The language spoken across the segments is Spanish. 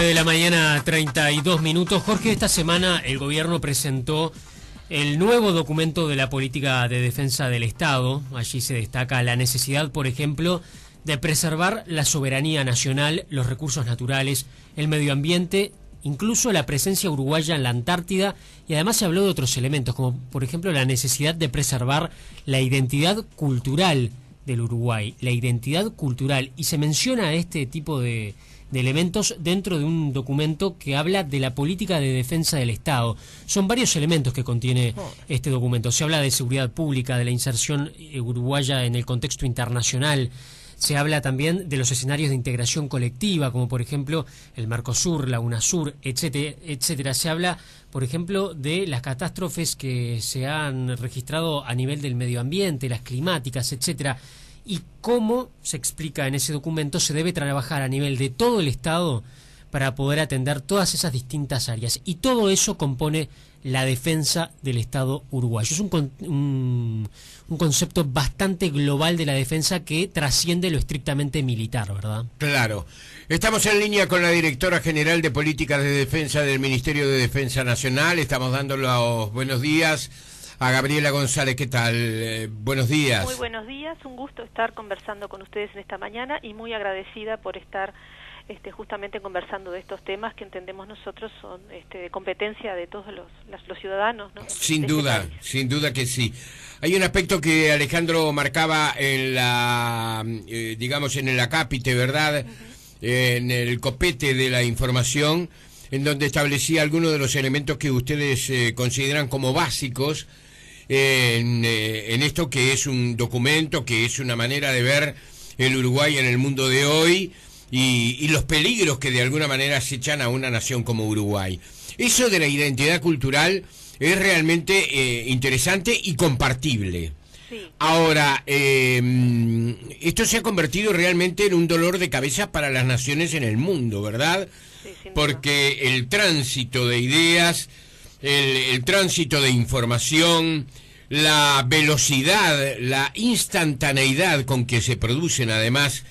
De la mañana, 32 minutos. Jorge, esta semana el gobierno presentó el nuevo documento de la política de defensa del Estado. Allí se destaca la necesidad, por ejemplo, de preservar la soberanía nacional, los recursos naturales, el medio ambiente, incluso la presencia uruguaya en la Antártida, y además se habló de otros elementos, como por ejemplo la necesidad de preservar la identidad cultural del Uruguay, la identidad cultural, y se menciona este tipo de elementos dentro de un documento que habla de la política de defensa del Estado. Son varios elementos que contiene este documento. Se habla de seguridad pública, de la inserción uruguaya en el contexto internacional. Se habla también de los escenarios de integración colectiva, como por ejemplo el Mercosur, la UNASUR, etcétera, etcétera. Se habla, por ejemplo, de las catástrofes que se han registrado a nivel del medio ambiente, las climáticas, etcétera. Y cómo, se explica en ese documento, se debe trabajar a nivel de todo el Estado para poder atender todas esas distintas áreas. Y todo eso compone la defensa del Estado uruguayo. Es un concepto bastante global de la defensa que trasciende lo estrictamente militar, ¿verdad? Claro. Estamos en línea con la directora general de Políticas de Defensa del Ministerio de Defensa Nacional. Estamos dando los buenos días a Gabriela González. ¿Qué tal? Buenos días. Muy buenos días, un gusto estar conversando con ustedes en esta mañana y muy agradecida por estar justamente conversando de estos temas que entendemos nosotros son de competencia de todos los ciudadanos, ¿no? Sin duda que sí. Hay un aspecto que Alejandro marcaba en la, digamos, en el acápite, ¿verdad? En el copete de la información, en donde establecía algunos de los elementos que ustedes consideran como básicos en esto que es un documento, que es una manera de ver el Uruguay en el mundo de hoy y los peligros que de alguna manera acechan a una nación como Uruguay. Eso de la identidad cultural es realmente interesante y compartible. Sí. Ahora, esto se ha convertido realmente en un dolor de cabeza para las naciones en el mundo, ¿verdad? Sí, sin duda. Porque el tránsito de ideas, el tránsito de información, la velocidad, la instantaneidad con que se producen además,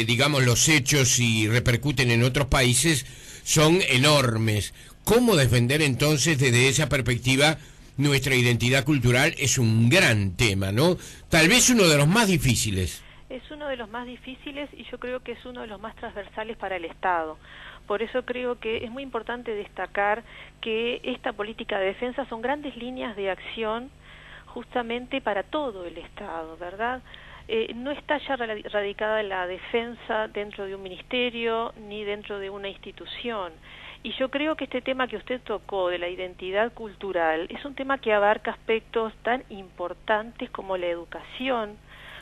digamos, los hechos y repercuten en otros países son enormes. ¿Cómo defender entonces desde esa perspectiva nuestra identidad cultural? Es un gran tema, ¿no? Tal vez uno de los más difíciles. Es uno de los más difíciles y yo creo que es uno de los más transversales para el Estado. Por eso creo que es muy importante destacar que esta política de defensa son grandes líneas de acción justamente para todo el Estado, ¿verdad? No está ya radicada la defensa dentro de un ministerio ni dentro de una institución. Y yo creo que este tema que usted tocó de la identidad cultural es un tema que abarca aspectos tan importantes como la educación,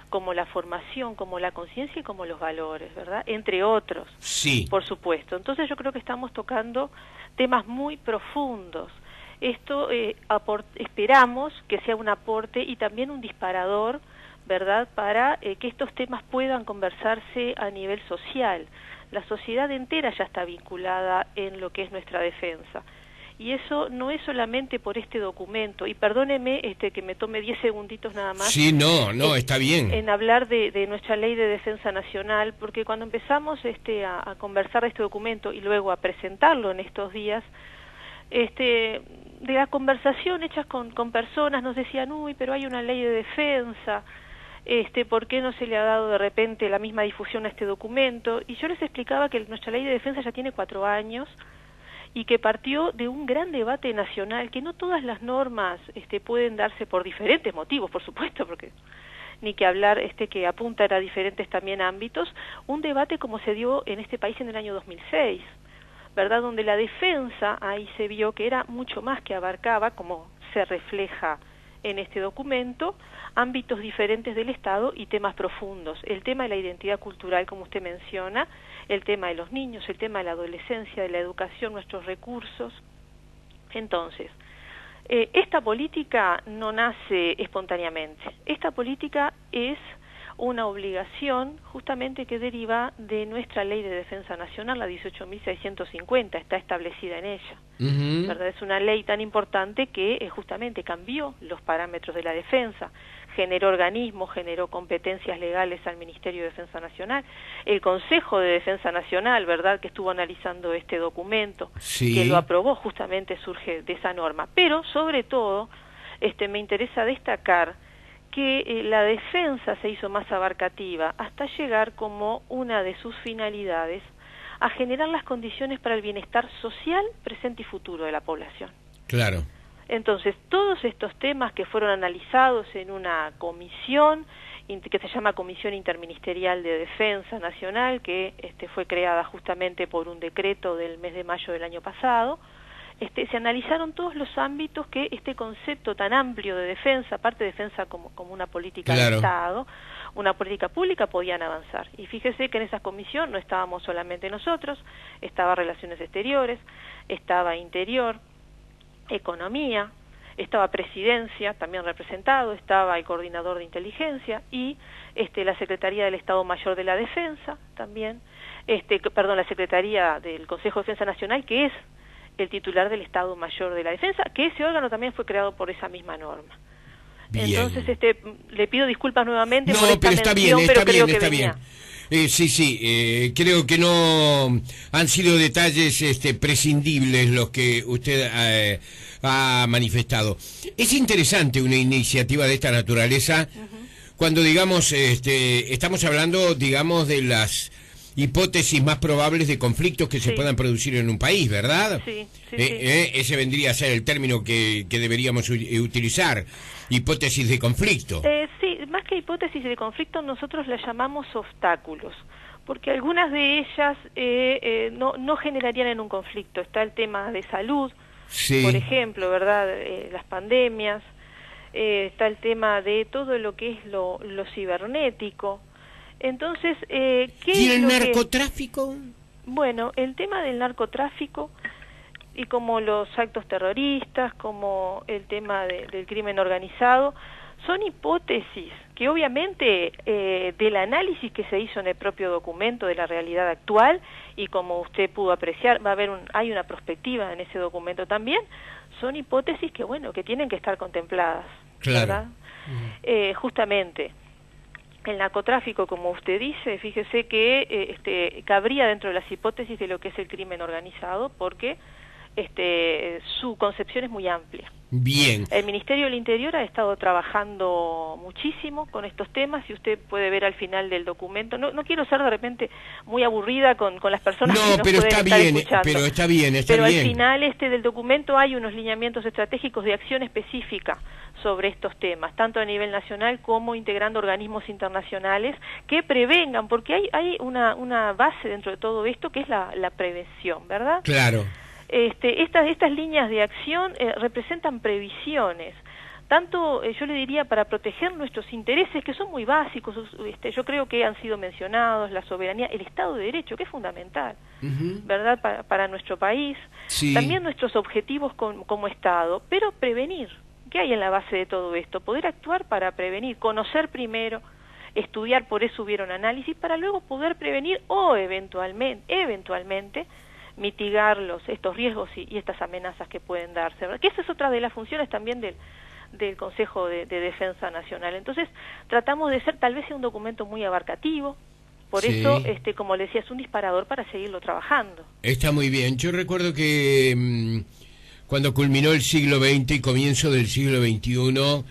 como la formación, como la conciencia y como los valores, ¿verdad? Entre otros, sí, por supuesto. Entonces yo creo que estamos tocando temas muy profundos. Esto esperamos que sea un aporte y también un disparador, ¿verdad?, para que estos temas puedan conversarse a nivel social. La sociedad entera ya está vinculada en lo que es nuestra defensa. Y eso no es solamente por este documento, y perdóneme que me tome 10 segunditos nada más. Sí, no, está bien. En hablar de nuestra ley de defensa nacional, porque cuando empezamos a conversar de este documento y luego a presentarlo en estos días, de la conversación hechas con personas nos decían, uy, pero hay una ley de defensa, ¿por qué no se le ha dado de repente la misma difusión a este documento? Y yo les explicaba que nuestra ley de defensa ya tiene 4 años, y que partió de un gran debate nacional, que no todas las normas pueden darse por diferentes motivos, por supuesto, porque ni que hablar que apuntan a diferentes también ámbitos, un debate como se dio en este país en el año 2006, ¿verdad?, donde la defensa ahí se vio que era mucho más, que abarcaba, como se refleja en este documento, ámbitos diferentes del Estado y temas profundos. El tema de la identidad cultural, como usted menciona, el tema de los niños, el tema de la adolescencia, de la educación, nuestros recursos. Entonces, esta política no nace espontáneamente. Esta política es una obligación justamente que deriva de nuestra Ley de Defensa Nacional, la 18.650, está establecida en ella. ¿Verdad? Es una ley tan importante que justamente cambió los parámetros de la defensa, generó organismos, generó competencias legales al Ministerio de Defensa Nacional, el Consejo de Defensa Nacional, ¿verdad?, que estuvo analizando este documento, que lo aprobó, justamente surge de esa norma. Pero, sobre todo, me interesa destacar que la defensa se hizo más abarcativa hasta llegar como una de sus finalidades a generar las condiciones para el bienestar social, presente y futuro de la población. Claro. Entonces, todos estos temas que fueron analizados en una comisión que se llama Comisión Interministerial de Defensa Nacional, que fue creada justamente por un decreto del mes de mayo del año pasado, se analizaron todos los ámbitos que este concepto tan amplio de defensa, aparte de defensa como una política de Estado, una política pública, podían avanzar. Y fíjese que en esa comisión no estábamos solamente nosotros, estaba Relaciones Exteriores, estaba Interior, Economía, estaba Presidencia, también representado, estaba el Coordinador de Inteligencia y la Secretaría del Estado Mayor de la Defensa, también, la Secretaría del Consejo de Defensa Nacional, que es el titular del Estado Mayor de la Defensa, que ese órgano también fue creado por esa misma norma. Bien. Entonces, le pido disculpas nuevamente por esta mención, pero creo que venía. Creo que no han sido detalles prescindibles los que usted ha manifestado. Es interesante una iniciativa de esta naturaleza cuando, digamos, estamos hablando, digamos, de las hipótesis más probables de conflictos que se puedan producir en un país, ¿verdad? Sí. Ese vendría a ser el término que deberíamos utilizar, hipótesis de conflicto. Sí, más que hipótesis de conflicto, nosotros las llamamos obstáculos, porque algunas de ellas no generarían en un conflicto. Está el tema de salud, por ejemplo, ¿verdad? Las pandemias, está el tema de todo lo que es lo cibernético. Entonces, ¿qué ¿y el narcotráfico? Bueno, el tema del narcotráfico y como los actos terroristas, como el tema del crimen organizado, son hipótesis que obviamente del análisis que se hizo en el propio documento de la realidad actual, y como usted pudo apreciar, hay una perspectiva en ese documento también, son hipótesis que, bueno, que tienen que estar contempladas, ¿verdad? Justamente. El narcotráfico, como usted dice, fíjese que cabría dentro de las hipótesis de lo que es el crimen organizado, porque su concepción es muy amplia. Bien. El Ministerio del Interior ha estado trabajando muchísimo con estos temas, y usted puede ver al final del documento. No quiero ser de repente muy aburrida con las personas que nos pueden estar escuchando. Pero está bien. Pero al final del documento hay unos lineamientos estratégicos de acción específica sobre estos temas, tanto a nivel nacional como integrando organismos internacionales que prevengan, porque hay una base dentro de todo esto que es la prevención, ¿verdad? Claro. Estas líneas de acción representan previsiones, tanto yo le diría para proteger nuestros intereses, que son muy básicos. Yo creo que han sido mencionados: la soberanía, el Estado de Derecho, que es fundamental, ¿verdad?, para nuestro país, también nuestros objetivos como Estado, pero prevenir. ¿Qué hay en la base de todo esto? Poder actuar para prevenir, conocer primero, estudiar, por eso hubieron análisis, para luego poder prevenir o eventualmente mitigar estos riesgos y estas amenazas que pueden darse, ¿verdad? Que esa es otra de las funciones también del Consejo de Defensa Nacional. Entonces, tratamos de ser, tal vez sea un documento muy abarcativo, por eso, como le decía, es un disparador para seguirlo trabajando. Está muy bien. Yo recuerdo que cuando culminó el siglo XX y comienzo del siglo XXI,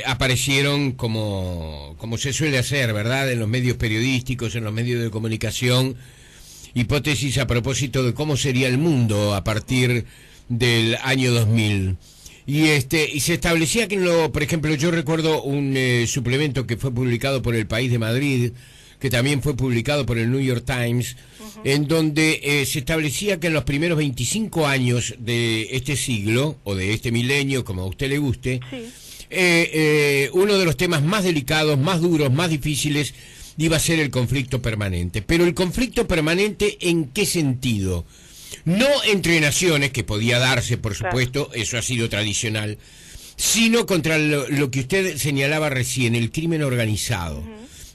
aparecieron, como se suele hacer, ¿verdad?, en los medios periodísticos, en los medios de comunicación, hipótesis a propósito de cómo sería el mundo a partir del año 2000. Y se establecía que, por ejemplo, yo recuerdo un suplemento que fue publicado por El País de Madrid, que también fue publicado por el New York Times, en donde se establecía que en los primeros 25 años de este siglo, o de este milenio, como a usted le guste, uno de los temas más delicados, más duros, más difíciles, iba a ser el conflicto permanente. Pero el conflicto permanente, ¿en qué sentido? No entre naciones, que podía darse, por supuesto, eso ha sido tradicional, sino contra lo que usted señalaba recién, el crimen organizado.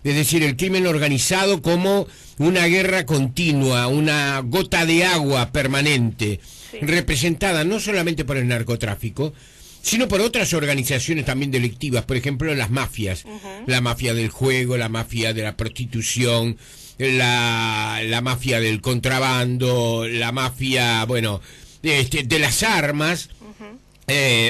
Es decir, el crimen organizado como una guerra continua, una gota de agua permanente, representada no solamente por el narcotráfico, sino por otras organizaciones también delictivas, por ejemplo las mafias, la mafia del juego, la mafia de la prostitución, la mafia del contrabando, la mafia, bueno, de las armas.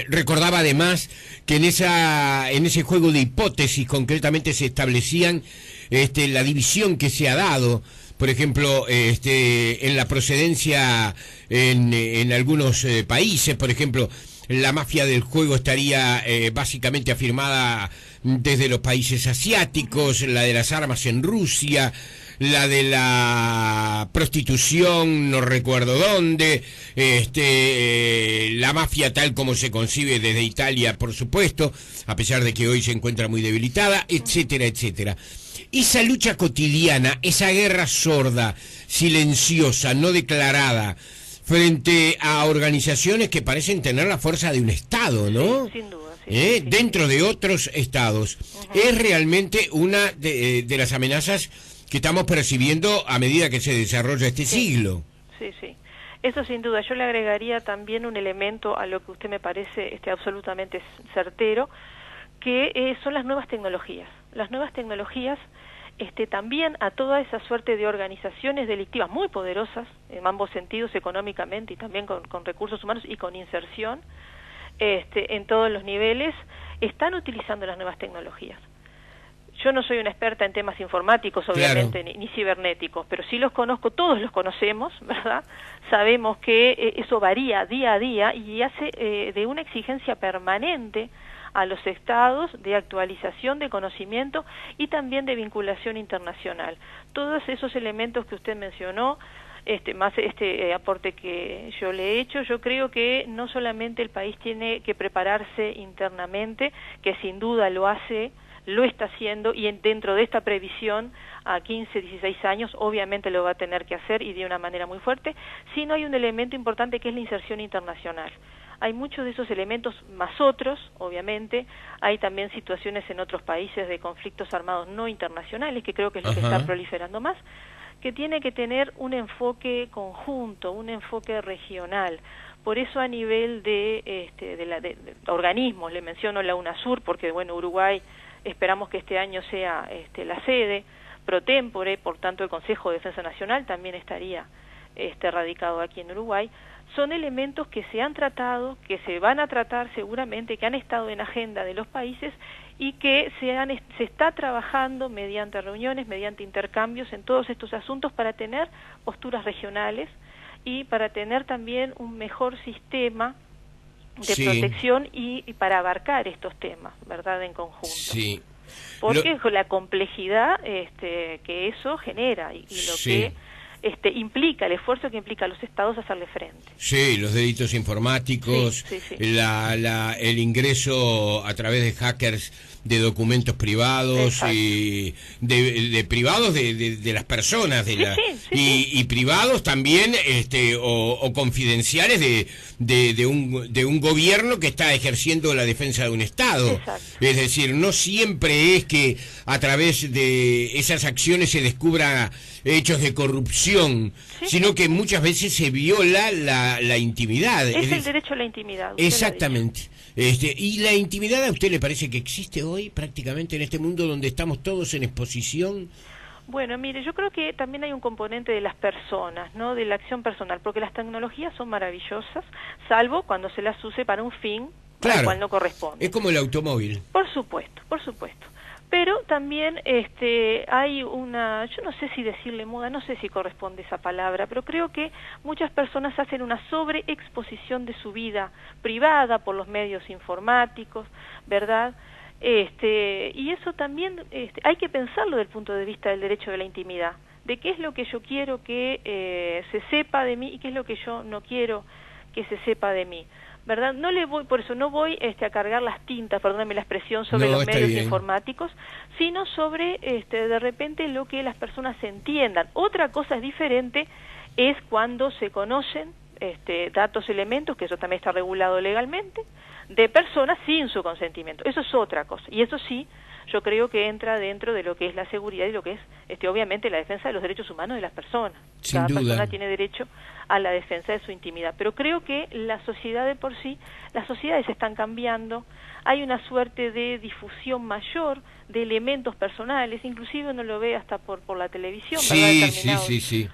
Recordaba además que en ese juego de hipótesis concretamente se establecían la división que se ha dado, por ejemplo, en la procedencia en algunos países, por ejemplo, la mafia del juego estaría básicamente afirmada desde los países asiáticos, la de las armas en Rusia, la de la prostitución, no recuerdo dónde, la mafia tal como se concibe desde Italia, por supuesto, a pesar de que hoy se encuentra muy debilitada, etcétera, etcétera. Esa lucha cotidiana, esa guerra sorda, silenciosa, no declarada, frente a organizaciones que parecen tener la fuerza de un Estado, ¿no? Sí, sin duda. Sí, dentro de otros estados. Es realmente una de las amenazas que estamos percibiendo a medida que se desarrolla este siglo. Sí. Eso sin duda. Yo le agregaría también un elemento a lo que usted me parece absolutamente certero, que son las nuevas tecnologías. Las nuevas tecnologías también a toda esa suerte de organizaciones delictivas muy poderosas, en ambos sentidos, económicamente y también con recursos humanos y con inserción, en todos los niveles, están utilizando las nuevas tecnologías. Yo no soy una experta en temas informáticos, obviamente, ni cibernéticos, pero sí los conozco, todos los conocemos, ¿verdad? Sabemos que eso varía día a día y hace de una exigencia permanente a los estados de actualización de conocimiento y también de vinculación internacional. Todos esos elementos que usted mencionó, más aporte que yo le he hecho, yo creo que no solamente el país tiene que prepararse internamente, que sin duda lo hace, lo está haciendo, y dentro de esta previsión a 15, 16 años obviamente lo va a tener que hacer y de una manera muy fuerte, sino hay un elemento importante que es la inserción internacional. Hay muchos de esos elementos, más otros, obviamente. Hay también situaciones en otros países de conflictos armados no internacionales, que creo que es lo que está proliferando más, que tiene que tener un enfoque conjunto, un enfoque regional. Por eso a nivel de organismos, le menciono la UNASUR, porque bueno, Uruguay esperamos que este año sea la sede pro tempore, por tanto el Consejo de Defensa Nacional también estaría radicado aquí en Uruguay. Son elementos que se han tratado, que se van a tratar seguramente, que han estado en agenda de los países y que se está trabajando mediante reuniones, mediante intercambios en todos estos asuntos para tener posturas regionales y para tener también un mejor sistema de protección y para abarcar estos temas, ¿verdad?, en conjunto. Sí. Porque la complejidad que eso genera y lo que implica, el esfuerzo que implica a los estados hacerle frente. Sí, los delitos informáticos, el ingreso a través de hackers de documentos privados y de privados de las personas y privados también o confidenciales de un gobierno que está ejerciendo la defensa de un estado. Exacto. Es decir, no siempre es que a través de esas acciones se descubra hechos de corrupción, sino que muchas veces se viola la intimidad. Es el derecho a la intimidad. Exactamente. ¿Y la intimidad a usted le parece que existe hoy prácticamente en este mundo donde estamos todos en exposición? Bueno, mire, yo creo que también hay un componente de las personas, ¿no?, de la acción personal, porque las tecnologías son maravillosas, salvo cuando se las use para un fin al cual no corresponde. Es como el automóvil. Por supuesto. Pero también hay una, yo no sé si decirle moda, no sé si corresponde esa palabra, pero creo que muchas personas hacen una sobreexposición de su vida privada por los medios informáticos, ¿verdad? Y eso también hay que pensarlo desde el punto de vista del derecho de la intimidad, de qué es lo que yo quiero que se sepa de mí y qué es lo que yo no quiero que se sepa de mí, ¿verdad? Por eso no voy a cargar las tintas, perdóname la expresión, sobre los medios informáticos, sino sobre de repente lo que las personas entiendan. Otra cosa diferente es cuando se conocen datos, elementos, que eso también está regulado legalmente, de personas sin su consentimiento. Eso es otra cosa. Y eso sí, yo creo que entra dentro de lo que es la seguridad y lo que es, obviamente, la defensa de los derechos humanos de las personas. Sin Cada duda. persona tiene derecho a la defensa de su intimidad. Pero creo que la sociedad de por sí, las sociedades están cambiando, hay una suerte de difusión mayor de elementos personales, inclusive uno lo ve hasta por la televisión, ¿verdad? Sí.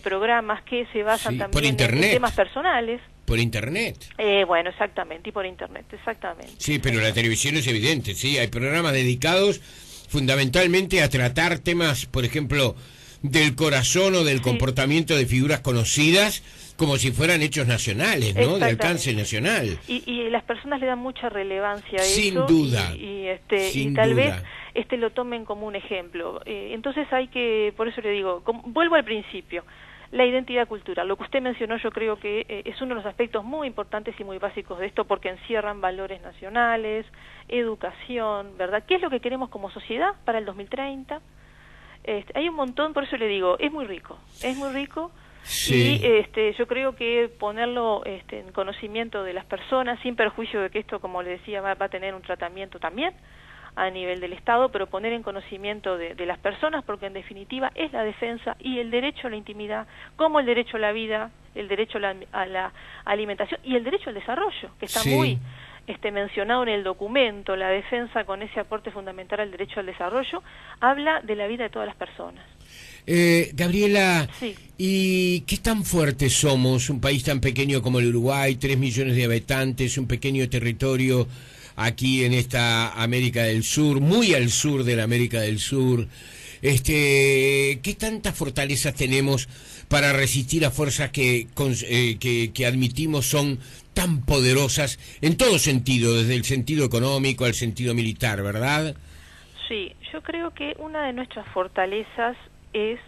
Programas que se basan Sí, por también internet. en temas personales. Por internet. Bueno, exactamente, y por internet, exactamente. Sí, pero la televisión es evidente, sí, hay programas dedicados fundamentalmente a tratar temas, por ejemplo, del corazón o del comportamiento de figuras conocidas, como si fueran hechos nacionales, ¿no? De alcance nacional. Y las personas le dan mucha relevancia a Sin eso. Duda. Y tal vez lo tomen como un ejemplo. Entonces hay que, por eso le digo, vuelvo al principio, la identidad cultural. Lo que usted mencionó yo creo que es uno de los aspectos muy importantes y muy básicos de esto, porque encierran valores nacionales, educación, ¿verdad? ¿Qué es lo que queremos como sociedad para el 2030? Hay un montón, por eso le digo, es muy rico. Sí. Y yo creo que ponerlo en conocimiento de las personas, sin perjuicio de que esto, como le decía, va a tener un tratamiento también a nivel del Estado, pero poner en conocimiento de las personas, porque en definitiva es la defensa y el derecho a la intimidad, como el derecho a la vida, el derecho a la alimentación y el derecho al desarrollo, que está muy mencionado en el documento. La defensa, con ese aporte fundamental al derecho al desarrollo, habla de la vida de todas las personas. Gabriela, Sí. ¿Y qué tan fuertes somos? Un país tan pequeño como el Uruguay, 3 millones de habitantes, un pequeño territorio aquí en esta América del Sur, muy al sur de la América del Sur. ¿Qué tantas fortalezas tenemos para resistir a fuerzas que admitimos son tan poderosas en todo sentido, desde el sentido económico al sentido militar, ¿verdad? Sí, yo creo que una de nuestras fortalezas es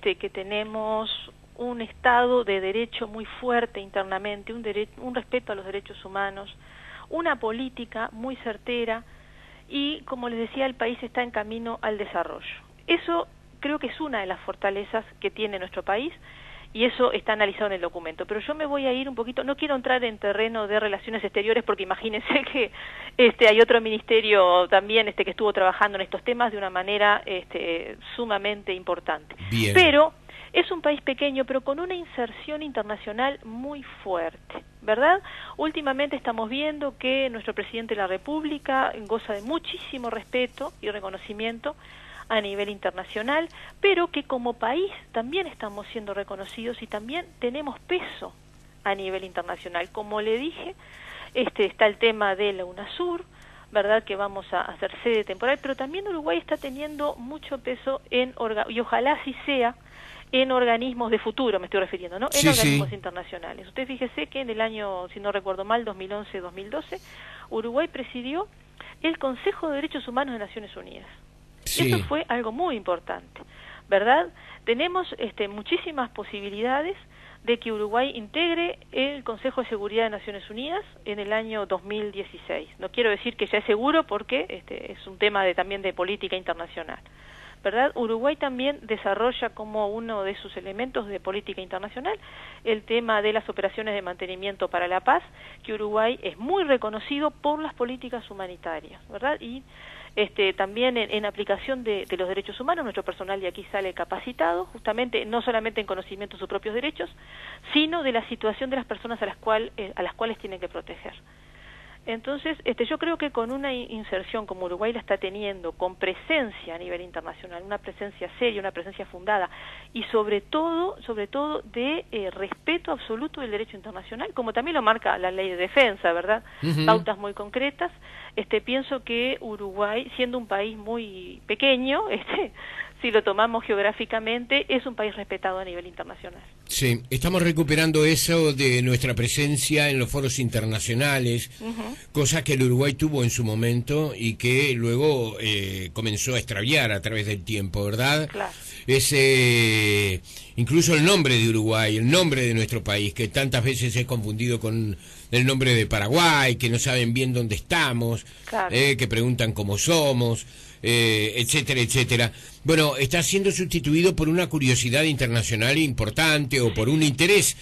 que tenemos un Estado de derecho muy fuerte internamente, un respeto a los derechos humanos, una política muy certera y, como les decía, el país está en camino al desarrollo. Eso creo que es una de las fortalezas que tiene nuestro país y eso está analizado en el documento. Pero yo me voy a ir un poquito, no quiero entrar en terreno de relaciones exteriores porque imagínense que hay otro ministerio también que estuvo trabajando en estos temas de una manera sumamente importante. Bien. Pero es un país pequeño, pero con una inserción internacional muy fuerte, ¿verdad? Últimamente estamos viendo que nuestro presidente de la República goza de muchísimo respeto y reconocimiento a nivel internacional, pero que como país también estamos siendo reconocidos y también tenemos peso a nivel internacional. Como le dije, está el tema de la UNASUR, ¿verdad?, que vamos a hacer sede temporal, pero también Uruguay está teniendo mucho peso y ojalá así sea, en organismos de futuro, me estoy refiriendo, ¿no? En organismos internacionales. Usted fíjese que en el año, si no recuerdo mal, 2011-2012, Uruguay presidió el Consejo de Derechos Humanos de Naciones Unidas. Sí. Esto fue algo muy importante, ¿verdad? Tenemos muchísimas posibilidades de que Uruguay integre el Consejo de Seguridad de Naciones Unidas en el año 2016. No quiero decir que ya es seguro porque es un tema también de política internacional, ¿verdad? Uruguay también desarrolla como uno de sus elementos de política internacional el tema de las operaciones de mantenimiento para la paz, que Uruguay es muy reconocido por las políticas humanitarias, ¿verdad? Y también en aplicación de los derechos humanos, nuestro personal de aquí sale capacitado, justamente no solamente en conocimiento de sus propios derechos, sino de la situación de las personas a las cuales tienen que proteger. Entonces, yo creo que con una inserción como Uruguay la está teniendo, con presencia a nivel internacional, una presencia seria, una presencia fundada, y sobre todo de respeto absoluto del derecho internacional, como también lo marca la ley de defensa, ¿verdad? Pautas muy concretas. Pienso que Uruguay, siendo un país muy pequeño, si lo tomamos geográficamente, es un país respetado a nivel internacional. Sí, estamos recuperando eso de nuestra presencia en los foros internacionales, cosa que el Uruguay tuvo en su momento y que luego comenzó a extraviar a través del tiempo, ¿verdad? Claro. Incluso el nombre de Uruguay, el nombre de nuestro país, que tantas veces es confundido con el nombre de Paraguay, que no saben bien dónde estamos, claro, que preguntan cómo somos, etcétera, etcétera. Bueno, está siendo sustituido por una curiosidad internacional importante, gente o por un interés,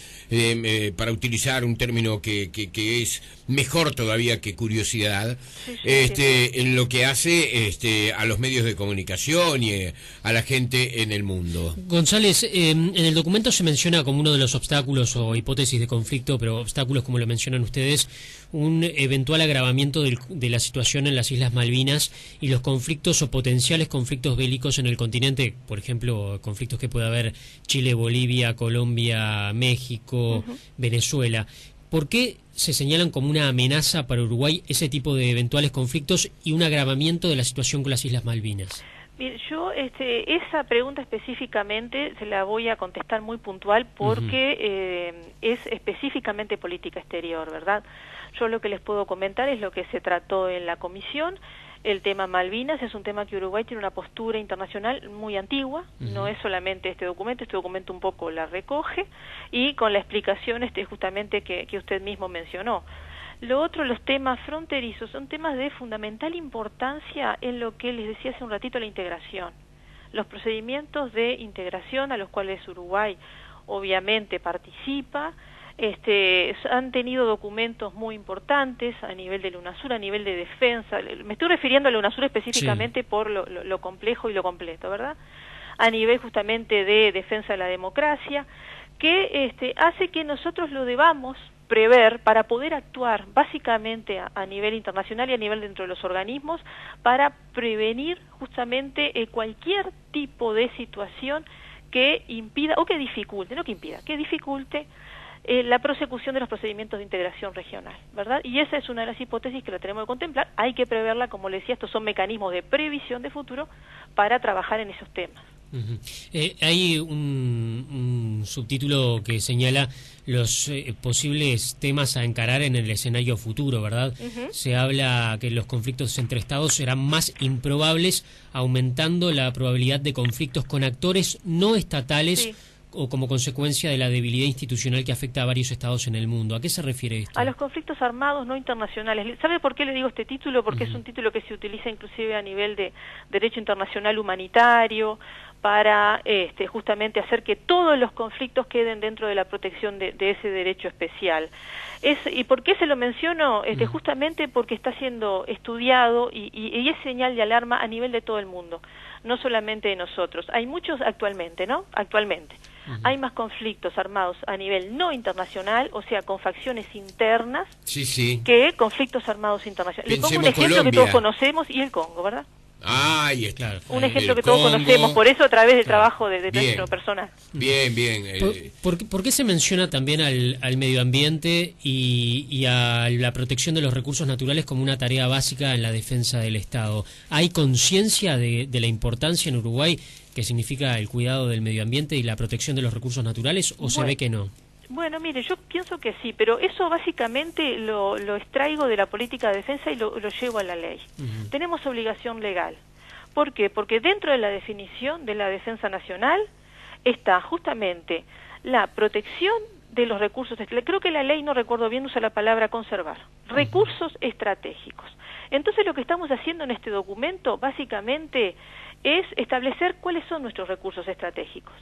para utilizar un término que es mejor todavía que curiosidad, en lo que hace a los medios de comunicación y a la gente en el mundo. González, en el documento se menciona como uno de los obstáculos o hipótesis de conflicto, pero obstáculos como lo mencionan ustedes, un eventual agravamiento de la situación en las Islas Malvinas y los conflictos o potenciales conflictos bélicos en el continente, por ejemplo, conflictos que puede haber Chile, Bolivia, Colombia, México, Venezuela. ¿Por qué se señalan como una amenaza para Uruguay ese tipo de eventuales conflictos y un agravamiento de la situación con las Islas Malvinas? Bien, yo esa pregunta específicamente se la voy a contestar muy puntual porque es específicamente política exterior, ¿verdad? Yo lo que les puedo comentar es lo que se trató en la comisión. El tema Malvinas es un tema que Uruguay tiene una postura internacional muy antigua, no es solamente este documento un poco la recoge, y con la explicación justamente que usted mismo mencionó. Lo otro, los temas fronterizos, son temas de fundamental importancia en lo que les decía hace un ratito, la integración. Los procedimientos de integración a los cuales Uruguay obviamente participa, han tenido documentos muy importantes a nivel de la UNASUR, a nivel de defensa. Me estoy refiriendo a la UNASUR específicamente por lo complejo y lo completo, ¿verdad? A nivel justamente de defensa de la democracia, que hace que nosotros lo debamos prever para poder actuar básicamente a nivel internacional y a nivel dentro de los organismos para prevenir justamente cualquier tipo de situación que impida o que dificulte, no que impida, que dificulte la prosecución de los procedimientos de integración regional, ¿verdad? Y esa es una de las hipótesis que la tenemos que contemplar. Hay que preverla, como le decía, estos son mecanismos de previsión de futuro para trabajar en esos temas. Hay un subtítulo que señala los posibles temas a encarar en el escenario futuro, ¿verdad? Se habla que los conflictos entre estados serán más improbables, aumentando la probabilidad de conflictos con actores no estatales o como consecuencia de la debilidad institucional que afecta a varios estados en el mundo. ¿A qué se refiere esto? A los conflictos armados no internacionales. ¿Sabe por qué le digo este título? Porque es un título que se utiliza inclusive a nivel de derecho internacional humanitario para justamente hacer que todos los conflictos queden dentro de la protección de ese derecho especial. ¿Y por qué se lo menciono? Justamente porque está siendo estudiado y es señal de alarma a nivel de todo el mundo, no solamente de nosotros. Hay muchos actualmente, ¿no? Actualmente. Hay más conflictos armados a nivel no internacional, o sea, con facciones internas, que conflictos armados internacionales. Le pongo un ejemplo que todos conocemos, y el Congo, ¿verdad? Ahí está. Claro. Un ejemplo que todos conocemos, por eso a través del trabajo de nuestro personal. Bien. ¿Por qué se menciona también al medio ambiente y a la protección de los recursos naturales como una tarea básica en la defensa del Estado? ¿Hay conciencia de la importancia en Uruguay que significa el cuidado del medio ambiente y la protección de los recursos naturales, o se ve que no? Bueno, mire, yo pienso que sí, pero eso básicamente lo extraigo de la política de defensa y lo llevo a la ley. Tenemos obligación legal. ¿Por qué? Porque dentro de la definición de la defensa nacional está justamente la protección de los recursos. Creo que la ley, no recuerdo bien, usa la palabra conservar. Recursos estratégicos. Entonces lo que estamos haciendo en este documento básicamente es establecer cuáles son nuestros recursos estratégicos.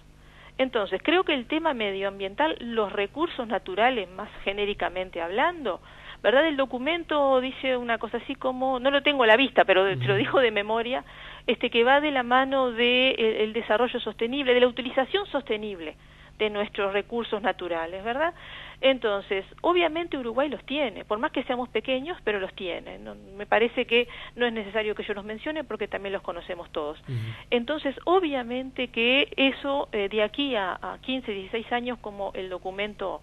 Entonces, creo que el tema medioambiental, los recursos naturales, más genéricamente hablando, ¿verdad? El documento dice una cosa así como, no lo tengo a la vista, pero se lo dijo de memoria, que va de la mano del desarrollo sostenible, de la utilización sostenible de nuestros recursos naturales, ¿verdad? Entonces, obviamente Uruguay los tiene, por más que seamos pequeños, pero los tiene. No, me parece que no es necesario que yo los mencione porque también los conocemos todos. Entonces, obviamente que eso de aquí a 15, 16 años, como el documento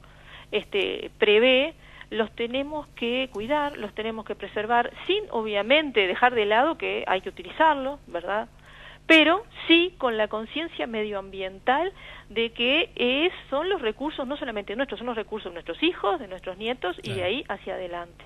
prevé, los tenemos que cuidar, los tenemos que preservar, sin obviamente dejar de lado que hay que utilizarlo, ¿verdad? Pero sí con la conciencia medioambiental de que son los recursos no solamente nuestros, son los recursos de nuestros hijos, de nuestros nietos, y de ahí hacia adelante.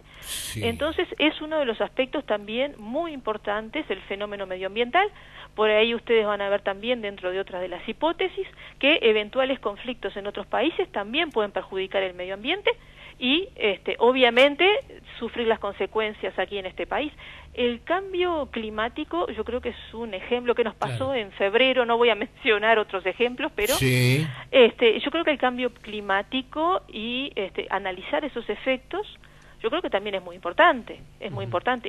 Entonces es uno de los aspectos también muy importantes, el fenómeno medioambiental. Por ahí ustedes van a ver también, dentro de otras de las hipótesis, que eventuales conflictos en otros países también pueden perjudicar el medio ambiente, y obviamente sufrir las consecuencias aquí en este país. El cambio climático yo creo que es un ejemplo que nos pasó en febrero, no voy a mencionar otros ejemplos, pero Sí. yo creo que el cambio climático y analizar esos efectos yo creo que también es muy importante,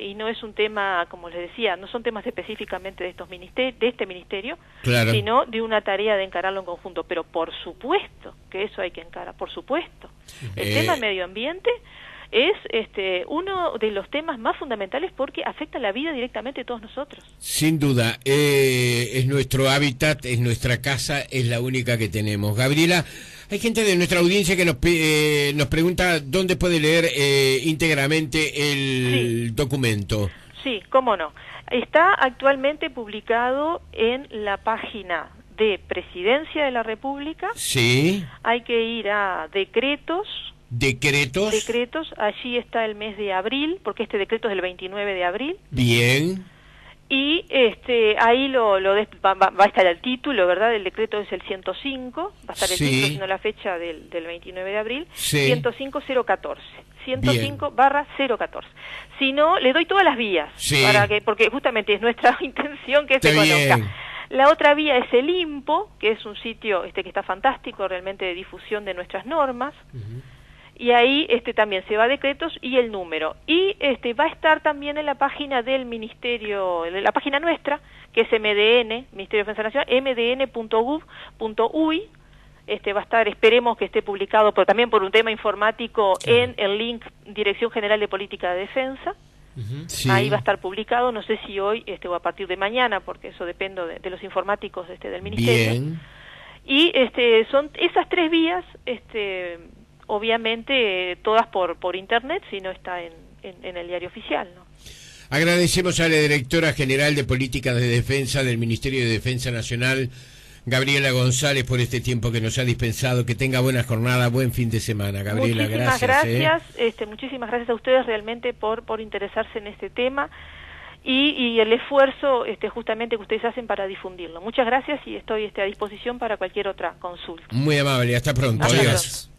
y no es un tema, como les decía, no son temas específicamente de este ministerio, Claro. sino de una tarea de encararlo en conjunto, pero por supuesto que eso hay que encarar, por supuesto. El tema medio ambiente es uno de los temas más fundamentales porque afecta la vida directamente de todos nosotros. Sin duda, es nuestro hábitat, es nuestra casa, es la única que tenemos. Gabriela, hay gente de nuestra audiencia que nos pregunta dónde puede leer íntegramente el documento. Sí, cómo no. Está actualmente publicado en la página de Presidencia de la República. Sí. Hay que ir a decretos, allí está el mes de abril, porque este decreto es del 29 de abril. Bien. Y ahí va a estar el título, ¿verdad? El decreto es el 105, va a estar el título, sino la fecha del 29 de abril, 105-014. 105/014. Si no, le doy todas las vías, porque justamente es nuestra intención que se conozca. La otra vía es el INPO, que es un sitio que está fantástico, realmente de difusión de nuestras normas. Y ahí también se va a decretos y el número. Y va a estar también en la página del Ministerio, en la página nuestra, que es MDN, Ministerio de Defensa Nacional, mdn.gov.uy. Va a estar, esperemos que esté publicado, pero también por un tema informático, en el link Dirección General de Política de Defensa. Ahí va a estar publicado, no sé si hoy o a partir de mañana, porque eso depende de los informáticos del Ministerio. Bien. Y son esas tres vías, obviamente todas por internet, si no está en el diario oficial, ¿no? Agradecemos a la Directora General de Política de Defensa del Ministerio de Defensa Nacional, Gabriela González, por este tiempo que nos ha dispensado. Que tenga buena jornada, buen fin de semana, Gabriela. Muchísimas gracias. Muchísimas gracias a ustedes realmente por interesarse en este tema y el esfuerzo justamente que ustedes hacen para difundirlo. Muchas gracias y estoy a disposición para cualquier otra consulta. Muy amable, hasta pronto. Hasta Adiós. pronto.